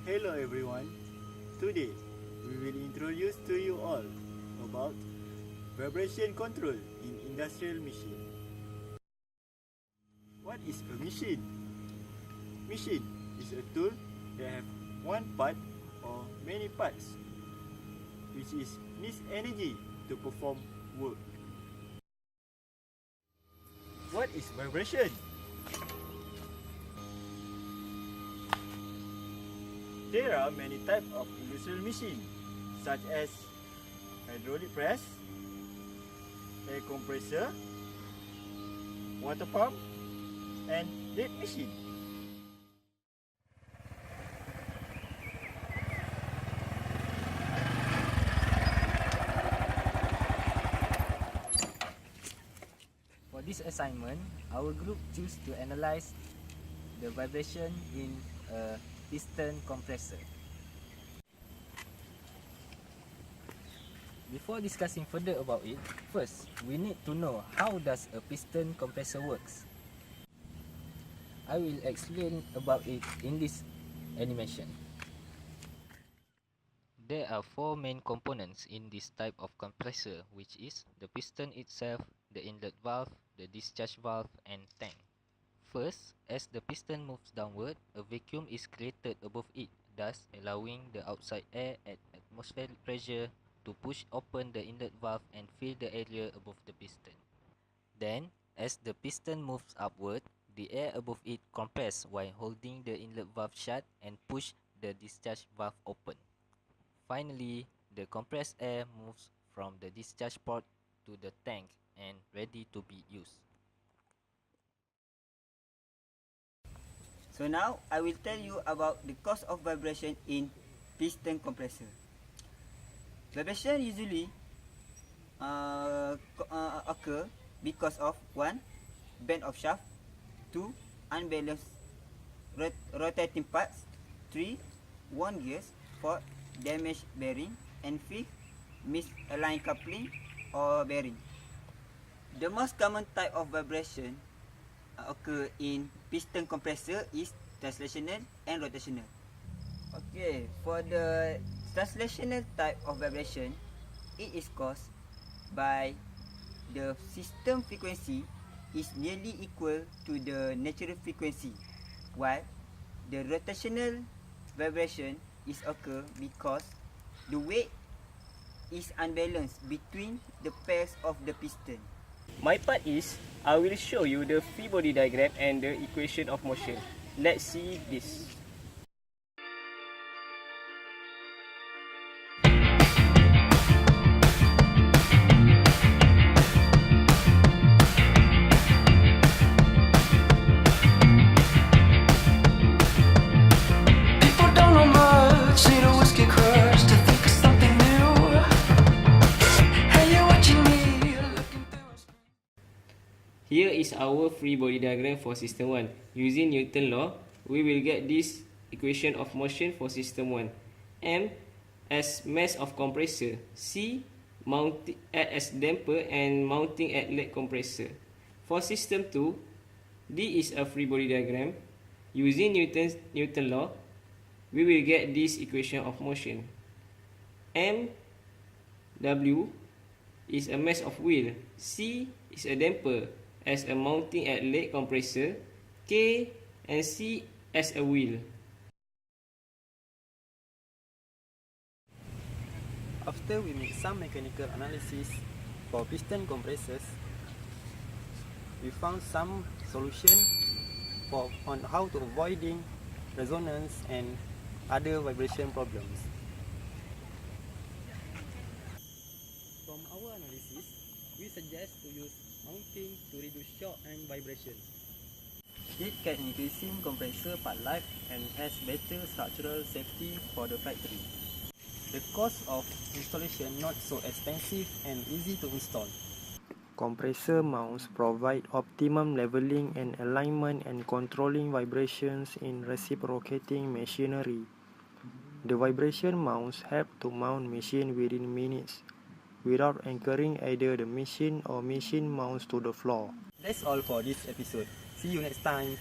Hello everyone. Today we will introduce to you all about vibration control in industrial machine. What is a machine? Machine is a tool that have one part or many parts which needs energy to perform work. What is vibration? There are many types of industrial machines such as hydraulic press, air compressor, water pump, and lathe machine. For this assignment, our group choose to analyze the vibration in a piston compressor. Before discussing further about it, first we need to know how does a piston compressor works. I will explain about it in this animation. There are four main components in this type of compressor, which is the piston itself, the inlet valve, the discharge valve, and tank. First, as the piston moves downward, a vacuum is created above it, thus allowing the outside air at atmospheric pressure to push open the inlet valve and fill the area above the piston. Then, as the piston moves upward, the air above it compresses while holding the inlet valve shut and push the discharge valve open. Finally, the compressed air moves from the discharge port to the tank and ready to be used. So now I will tell you about the cause of vibration in piston compressor. Vibration usually occur because of 1. Bend of shaft, 2. Unbalanced rotating parts, 3. Worn gears, 4. Damaged bearing, and 5. Misaligned coupling or bearing. The most common type of vibration occur in piston compressor is translational and rotational. Okay, for the translational type of vibration, it is caused by the system frequency is nearly equal to the natural frequency, while the rotational vibration is occur because the weight is unbalanced between the pairs of the piston. My part is, I will show you the free body diagram and the equation of motion. Let's see this. People don't know much, need a whiskey crush to think of something new. Hey, you're what you need, looking through a screen. Here is our free body diagram for system 1. Using Newton's law, we will get this equation of motion for system 1. M as mass of compressor, C mounting as damper and mounting at leg compressor. For system 2, D is a free body diagram. Using Newton's law, we will get this equation of motion. M W is a mass of wheel, C is a damper as a mounting at leg compressor, K and C as a wheel. After we make some mechanical analysis for piston compressors, we found some solution on how to avoiding resonance and other vibration problems. From our analysis, we suggest to use mounting to reduce shock and vibration. It can increasing compressor part life and has better structural safety for the factory. The cost of installation not so expensive and easy to install. Compressor mounts provide optimum leveling and alignment and controlling vibrations in reciprocating machinery. The vibration mounts help to mount machine within minutes without anchoring either the machine or machine mounts to the floor. That's all for this episode. See you next time.